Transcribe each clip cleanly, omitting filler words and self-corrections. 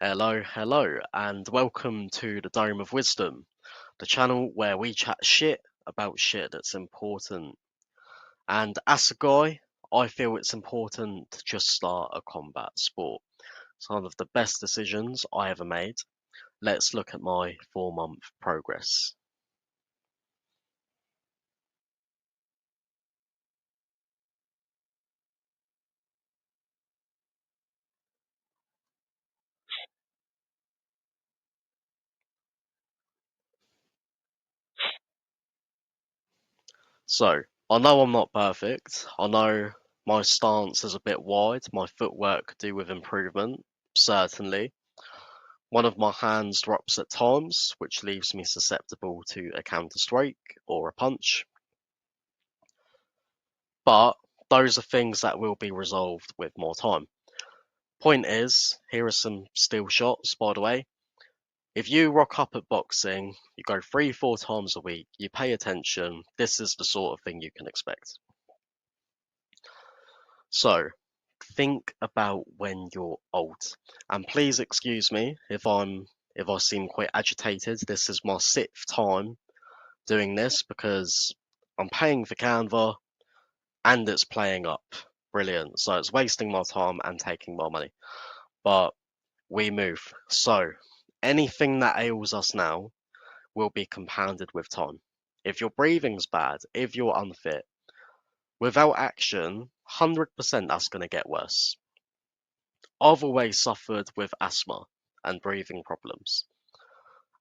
Hello, hello, and welcome to the Dome of Wisdom, the channel where we chat shit about shit that's important. And as a guy, I feel it's important to just start a combat sport. It's one of the best decisions I ever made. Let's look at my 4-month progress. So, I know I'm not perfect. I know my stance is a bit wide. My footwork could do with improvement, certainly. One of my hands drops at times, which leaves me susceptible to a counter strike or a punch. But those are things that will be resolved with more time. Point is, here are some steel shots, by the way. If you rock up at boxing, you go 3, 4 times a week, you pay attention, this is the sort of thing you can expect. So, think about when you're old. And please excuse me if I seem quite agitated. This is my 6th time doing this because I'm paying for Canva and it's playing up. Brilliant. So it's wasting my time and taking my money. But we move. So anything that ails us now will be compounded with time. If your breathing's bad, if you're unfit, without action, 100% that's going to get worse. I've always suffered with asthma and breathing problems.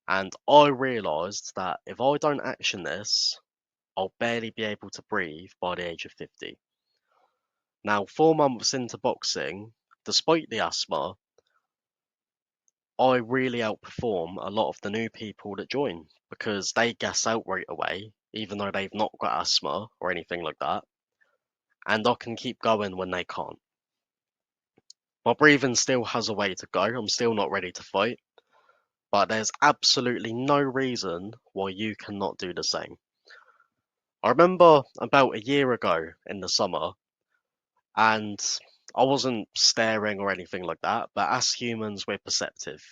And I realised that if I don't action this, I'll barely be able to breathe by the age of 50. Now, 4 months into boxing, despite the asthma, I really outperform a lot of the new people that join because they gas out right away, even though they've not got asthma or anything like that, and I can keep going when they can't. My breathing still has a way to go, I'm still not ready to fight, but there's absolutely no reason why you cannot do the same. I remember about a year ago in the summer, and I wasn't staring or anything like that, but as humans, we're perceptive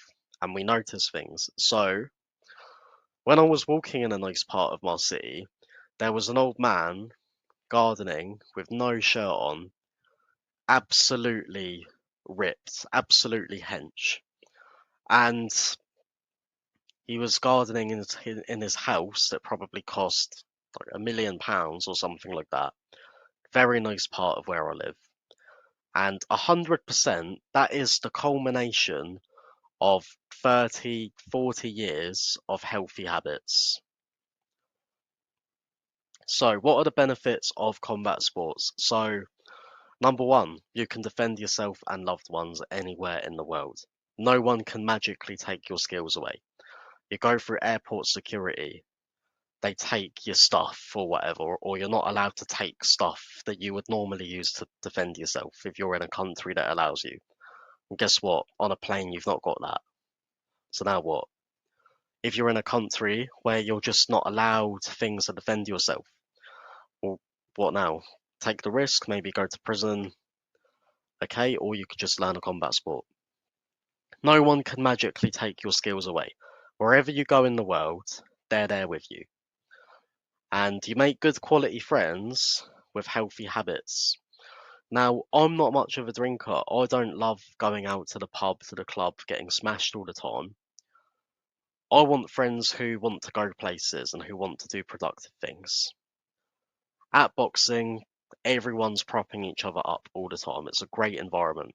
and we notice things. So, when I was walking in a nice part of my city, there was an old man gardening with no shirt on, absolutely ripped, absolutely hench. And he was gardening in his house that probably cost like £1 million or something like that. Very nice part of where I live. And 100%, that is the culmination of 30, 40 years of healthy habits. So, what are the benefits of combat sports? So, number one, you can defend yourself and loved ones anywhere in the world. No one can magically take your skills away. You go through airport security, they take your stuff or whatever, or you're not allowed to take stuff that you would normally use to defend yourself if you're in a country that allows you. And guess what? On a plane, you've not got that. So now what? If you're in a country where you're just not allowed things to defend yourself, well, what now? Take the risk, maybe go to prison, okay? Or you could just learn a combat sport. No one can magically take your skills away. Wherever you go in the world, they're there with you. And you make good quality friends with healthy habits. Now, I'm not much of a drinker. I don't love going out to the pub, to the club, getting smashed all the time. I want friends who want to go places and who want to do productive things. At boxing, everyone's propping each other up all the time. It's a great environment.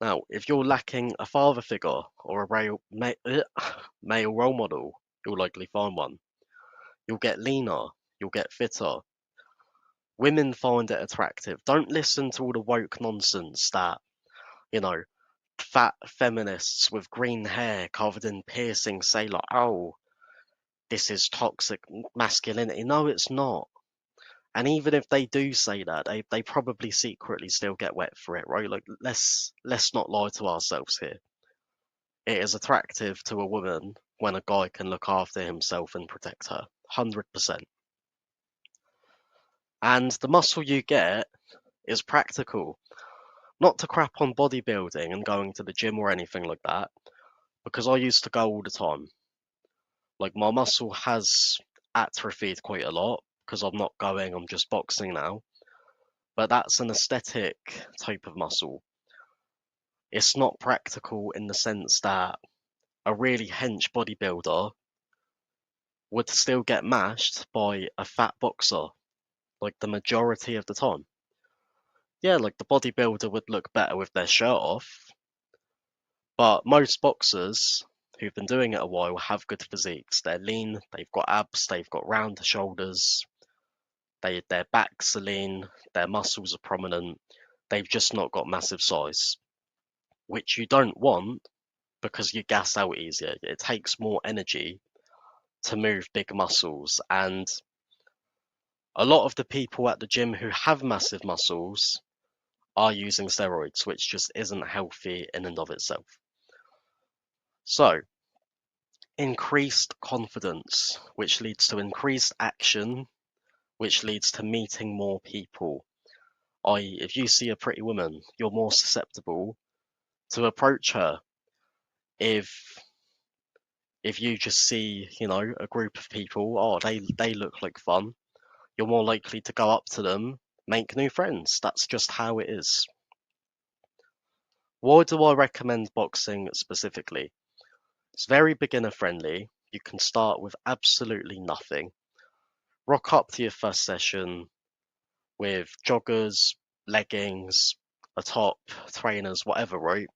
Now, if you're lacking a father figure or a male role model, you'll likely find one. You'll get leaner, you'll get fitter. Women find it attractive. Don't listen to all the woke nonsense that, you know, fat feminists with green hair covered in piercings say, like, oh, this is toxic masculinity. No, it's not. And even if they do say that, they probably secretly still get wet for it, right? Like let's not lie to ourselves here. It is attractive to a woman when a guy can look after himself and protect her. 100%. And the muscle you get is practical. Not to crap on bodybuilding and going to the gym or anything like that, because I used to go all the time. Like my muscle has atrophied quite a lot because I'm not going, I'm just boxing now. But that's an aesthetic type of muscle. It's not practical in the sense that a really hench bodybuilder would still get mashed by a fat boxer, like the majority of the time. Yeah, like the bodybuilder would look better with their shirt off, but most boxers who've been doing it a while have good physiques. They're lean, they've got abs, they've got round shoulders, their backs are lean, their muscles are prominent, they've just not got massive size, which you don't want because you gas out easier. It takes more energy to move big muscles, and a lot of the people at the gym who have massive muscles are using steroids, which just isn't healthy in and of itself. So, increased confidence, which leads to increased action, which leads to meeting more people. I.e., if you see a pretty woman, you're more susceptible to approach her. If you just see, a group of people, oh, they look like fun, you're more likely to go up to them, make new friends. That's just how it is. Why do I recommend boxing specifically? It's very beginner friendly. You can start with absolutely nothing. Rock up to your first session with joggers, leggings, a top, trainers, whatever, right?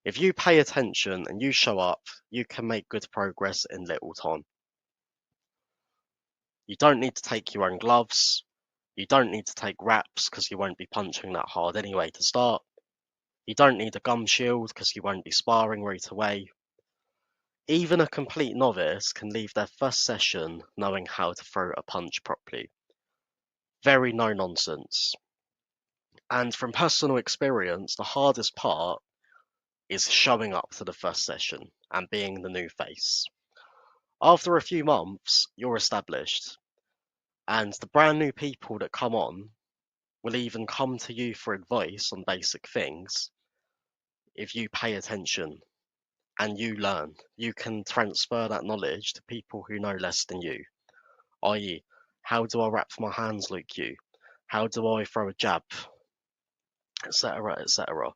If you pay attention and you show up, you can make good progress in little time. You don't need to take your own gloves. You don't need to take wraps because you won't be punching that hard anyway to start. You don't need a gum shield because you won't be sparring right away. Even a complete novice can leave their first session knowing how to throw a punch properly. Very no nonsense. And from personal experience, the hardest part is showing up to the first session and being the new face. After a few months, you're established, and the brand new people that come on will even come to you for advice on basic things if you pay attention and you learn. You can transfer that knowledge to people who know less than you, i.e., how do I wrap my hands like you? How do I throw a jab? Etc. etc.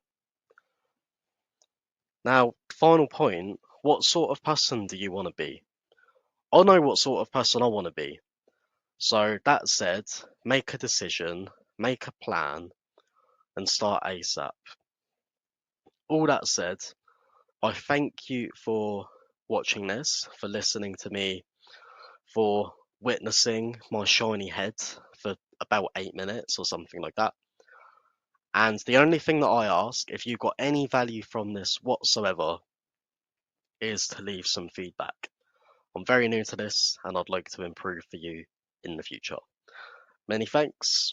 Now, final point, what sort of person do you want to be? I know what sort of person I want to be. So that said, make a decision, make a plan, and start ASAP. All that said, I thank you for watching this, for listening to me, for witnessing my shiny head for about 8 minutes or something like that. And the only thing that I ask, if you got any value from this whatsoever, is to leave some feedback. I'm very new to this and I'd like to improve for you in the future. Many thanks.